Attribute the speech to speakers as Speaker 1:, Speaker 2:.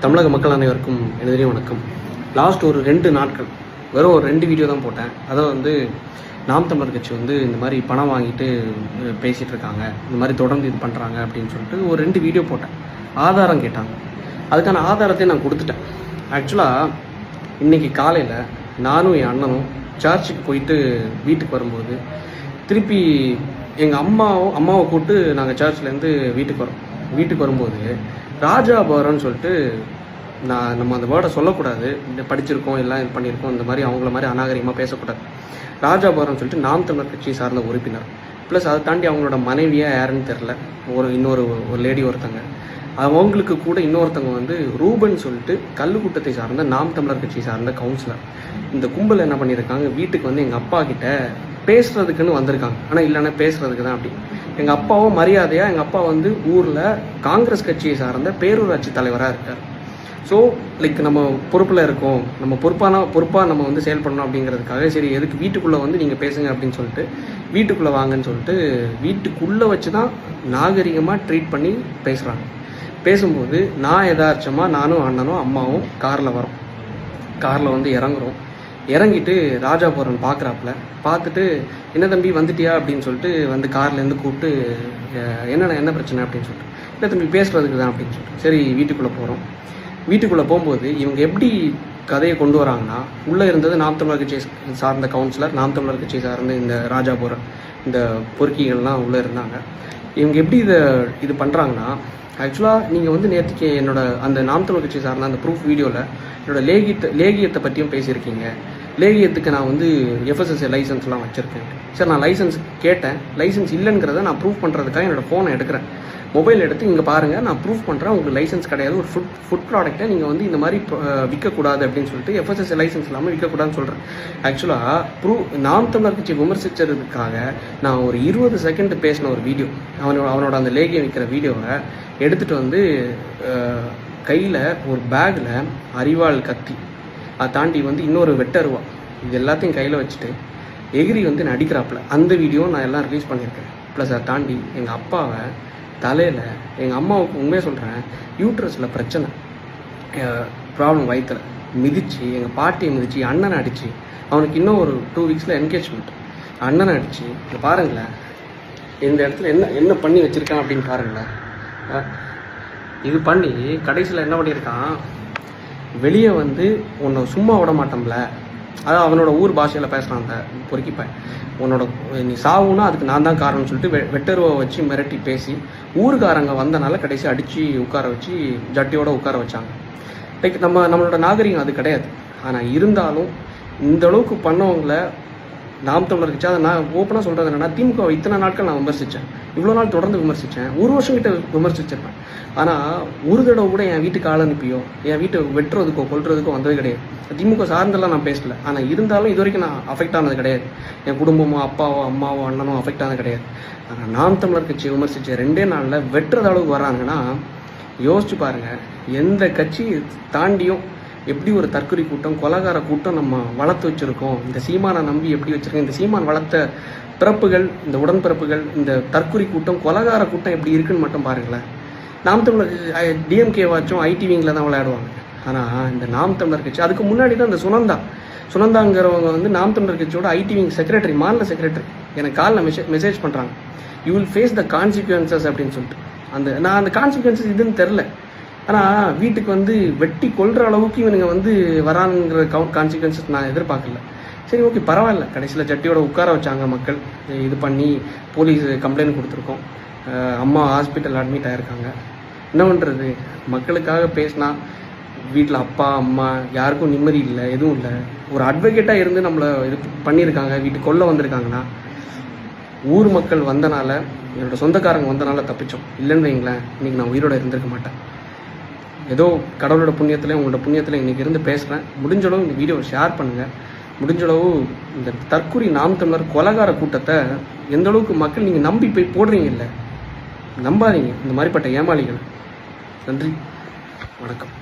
Speaker 1: தமிழக மக்கள் அனைவருக்கும் எனது வணக்கம். லாஸ்ட் ஒரு 2 நாட்கள் வெறும் ஒரு 2 வீடியோ தான் போட்டேன். அதை நாம் தமிழர் கட்சி இந்த மாதிரி பணம் வாங்கிட்டு பேசிகிட்டு இருக்காங்க, இந்த மாதிரி தொடர்ந்து இது பண்ணுறாங்க அப்படின்னு சொல்லிட்டு ஒரு 2 வீடியோ போட்டேன். ஆதாரம் கேட்டாங்க, அதுக்கான ஆதாரத்தை நான் கொடுத்துட்டேன். ஆக்சுவலாக இன்றைக்கி காலையில் நானும் என் அண்ணனும் சர்ச்சுக்கு போயிட்டு வீட்டுக்கு வரும்போது திருப்பி எங்கள் அம்மாவை கூப்பிட்டு நாங்கள் சர்ச்லேருந்து வீட்டுக்கு வரும்போது ராஜாபுரம்னு சொல்லிட்டு நம்ம அந்த வேர்டை சொல்லக்கூடாது, படிச்சிருக்கோம் எல்லாம் இது பண்ணியிருக்கோம், இந்த மாதிரி அவங்கள மாதிரி அநாகரிகமாக பேசக்கூடாது. ராஜாபுரம்னு சொல்லிட்டு நாம் தமிழர் கட்சி சார்ந்த உறுப்பினர், ப்ளஸ் அதை தாண்டி அவங்களோட மனைவியாக யாருன்னு தெரில, இன்னொரு லேடி ஒருத்தங்க, அவங்களுக்கு கூட இன்னொருத்தவங்க ரூபன் சொல்லிட்டு கல்லுக்கூட்டத்தை சார்ந்த நாம் தமிழர் கட்சி சார்ந்த கவுன்சிலர். இந்த கும்பல் என்ன பண்ணியிருக்காங்க, வீட்டுக்கு எங்கள் அப்பா கிட்ட பேசுறதுக்குன்னு வந்திருக்காங்க. ஆனால் இல்லைன்னா பேசுறதுக்கு தான் அப்படி. எங்கள் அப்பாவும் மரியாதையாக எங்கள் அப்பா ஊரில் காங்கிரஸ் கட்சியை சார்ந்த பேரூராட்சி தலைவராக இருக்கார். ஸோ நம்ம பொறுப்பில் இருக்கோம், நம்ம பொறுப்பாக நம்ம செயல்படணும் அப்படிங்கிறதுக்காக சரி எதுக்கு வீட்டுக்குள்ளே நீங்கள் பேசுங்க அப்படின்னு சொல்லிட்டு வீட்டுக்குள்ளே வாங்கன்னு சொல்லிட்டு வீட்டுக்குள்ளே வச்சு தான் நாகரிகமாக ட்ரீட் பண்ணி பேசுகிறாங்க. பேசும்போது நான் யதார்த்தமாக நானும் அண்ணனும் அம்மாவும் காரில் இறங்குறோம். இறங்கிட்டு ராஜாபுரம் பார்க்குறாப்புல, பார்த்துட்டு என்ன தம்பி வந்துட்டியா அப்படின்னு சொல்லிட்டு கார்லேருந்து கூப்பிட்டு என்ன பிரச்சனை அப்படின்னு சொல்லிட்டு, இல்லை தம்பி பேசுகிறதுக்கு தான் அப்படின்னு சொல்லிட்டு சரி வீட்டுக்குள்ளே போகிறோம். வீட்டுக்குள்ளே போகும்போது இவங்க எப்படி கதையை கொண்டு வராங்கன்னா, உள்ளே இருந்தது நாம் தமிழர் கட்சியை சார்ந்த கவுன்சிலர், நாம் தமிழர் கட்சியை சார்ந்த இந்த ராஜாபுரம் இந்த பொறுக்கிகள்லாம் உள்ளே இருந்தாங்க. இவங்க எப்படி இது பண்ணுறாங்கன்னா, ஆக்சுவலாக நீங்கள் நேற்றுக்கு என்னோட அந்த நாம் தமிழர் கட்சி சார்ந்த அந்த ப்ரூஃப் வீடியோவில் என்னோட லேகியத்தை பற்றியும் பேசியிருக்கீங்க. லேகியத்துக்கு நான் FSSA லைசன்ஸ்லாம் வச்சுருக்கேன். சார் நான் லைசன்ஸ் கேட்டேன், லைசன்ஸ் இல்லைங்கிறத நான் ப்ரூஃப் பண்ணுறதுக்காக என்னோடய ஃபோனை எடுக்கிறேன், மொபைல் எடுத்து இங்கே பாருங்கள் நான் ப்ரூஃப் பண்ணுறேன், உங்களுக்கு லைசன்ஸ் கிடையாது, ஒரு ஃபுட் ப்ராடக்ட்டை நீங்கள் இந்த மாதிரி விற்கக்கூடாது அப்படின்னு சொல்லிட்டு FSSA லைசன்ஸ் இல்லாமல் விற்கக்கூடாதுன்னு சொல்கிறேன். ஆக்சுவலாக நாம் தமிழர் கட்சி விமர்சிச்சதுக்காக நான் ஒரு 20 செகண்ட் பேசின ஒரு வீடியோ, அவனோட அந்த லேகியம் விற்கிற வீடியோவை எடுத்துகிட்டு கையில் ஒரு பேக்கில் அரிவாள் கத்தி, அதை தாண்டி இன்னொரு வெட்டருவா, இது எல்லாத்தையும் கையில் வச்சுட்டு எகிரி நடிக்கிறாப்புல அந்த வீடியோ நான் எல்லாம் ரிலீஸ் பண்ணியிருக்கேன். ப்ளஸ் அதை தாண்டி எங்கள் அப்பாவை தலையில், எங்கள் அம்மாவுக்கு உண்மையாக சொல்கிறேன், யூட்ரஸில் பிரச்சனை ப்ராப்ளம், வயிற்றில் மிதித்து எங்கள் பாட்டியை மிதித்து அண்ணனை அடித்து, அவனுக்கு இன்னும் ஒரு 2 வீக்ஸில் என்கேஜ்மெண்ட், அண்ணனை அடித்து இங்கே பாருங்களேன் இந்த இடத்துல என்ன பண்ணி வச்சுருக்கான் அப்படின்னு பாருங்களேன். இது பண்ணி கடைசியில் என்ன பண்ணியிருக்கான், வெளியே உன்னை சும்மா விட மாட்டோம்ல, அதான் அவனோட ஊர் பாஷையில் பேசுகிறான் அந்த பொறுக்கிப்பேன், நீ சாவுன்னா அதுக்கு நான் தான் காரணம்னு சொல்லிட்டு வெட்டருவை வச்சு மிரட்டி பேசி ஊருக்காரங்க வந்தனால கடைசி அடித்து உட்கார வச்சு ஜட்டியோடு உட்கார வச்சாங்க. நம்மளோட நாகரிகம் அது கிடையாது. ஆனால் இருந்தாலும் இந்த அளவுக்கு பண்ணவங்கள நாம் தமிழர் கட்சி, அதை நான் ஓப்பனாக சொல்கிறது என்னென்னா, திமுக இத்தனை நாட்கள் நான் விமர்சித்தேன், இவ்வளோ நாள் தொடர்ந்து விமர்சித்தேன், 1 வருஷம் கிட்ட விமர்சிச்சிருப்பேன். ஆனால் ஒரு தடவை கூட என் வீட்டுக்கு ஆள் அனுப்பியோ என் வீட்டை வெட்டுறதுக்கோ கொல்றதுக்கோ வந்தது கிடையாது. திமுக சார்ந்தெல்லாம் நான் பேசல, ஆனால் இருந்தாலும் இது வரைக்கும் நான் அஃபெக்ட் ஆனது கிடையாது. என் குடும்பமோ அப்பாவோ அம்மாவோ அண்ணனோ அஃபெக்ட் ஆனது கிடையாது. ஆனால் நாம் தமிழர் கட்சியை விமர்சித்த 2 நாளில் வெட்டுறது அளவுக்கு வராங்கன்னா யோசிச்சு பாருங்கள். எந்த கட்சி தாண்டியும் எப்படி ஒரு தற்கொலை கூட்டம், கொலகார கூட்டம் நம்ம வளர்த்து வச்சுருக்கோம், இந்த சீமானை நம்பி எப்படி வச்சுருக்கோம், இந்த சீமான் வளர்த்த பிறப்புகள், இந்த உடன்பிறப்புகள், இந்த தற்கொலை கூட்டம், கொலகார கூட்டம் எப்படி இருக்குன்னு மட்டும் பாருங்களேன். நாம் தமிழர் DMK வாச்சும் ITவிங்கில் தான் விளையாடுவாங்க. ஆனால் இந்த நாம் தமிழர் கட்சி, அதுக்கு முன்னாடி தான் இந்த சுனந்தாங்கிறவங்க நாம் தமிழர் கட்சியோட ITவிங் செக்ரட்டரி, மாநில செக்ரட்டரி, எனக்கு காலில் மெசேஜ் பண்ணுறாங்க, you will face the consequences அப்படின்னு சொல்லிட்டு. நான் அந்த கான்சிக்வன்சஸ் இதுன்னு தெரில, ஆனால் வீட்டுக்கு வெட்டி கொள்கிற அளவுக்கு இவனுங்க வரானுங்கிற கான்சிக்வன்சஸ் நான் எதிர்பார்க்கல. சரி ஓகே பரவாயில்ல, கடைசியில் ஜட்டியோட உட்கார வச்சாங்க மக்கள், இது பண்ணி போலீஸ் கம்ப்ளைண்ட் கொடுத்துருக்கோம், அம்மா ஹாஸ்பிட்டல் அட்மிட் ஆகிருக்காங்க. என்ன பண்ணுறது, மக்களுக்காக பேசினா வீட்டில் அப்பா அம்மா யாருக்கும் நிம்மதி இல்லை, எதுவும் இல்லை. ஒரு அட்வொகேட்டாக இருந்து நம்மளை இது பண்ணியிருக்காங்க, வீட்டுக்கு கொல்ல வந்திருக்காங்கன்னா ஊர் மக்கள் வந்தனால, என்னோட சொந்தக்காரங்க வந்தனால தப்பிச்சோம். இல்லைன்னு வைங்களேன், இன்றைக்கி நான் உயிரோட இருந்திருக்க மாட்டேன். ஏதோ கடவுளோட புண்ணியத்தில், உங்களோட புண்ணியத்தில் இன்றைக்கி இருந்து பேசுகிறேன். முடிஞ்சளவு இந்த வீடியோவை ஷேர் பண்ணுங்கள். முடிஞ்சளவு இந்த தற்கொலை நாம் தமிழர் கொலகார கூட்டத்தை எந்த அளவுக்கு மக்கள் நீங்கள் நம்பி போய் போடுறீங்க, இல்லை நம்பாதீங்க இந்த மாதிரிப்பட்ட ஏமாளிகள். நன்றி, வணக்கம்.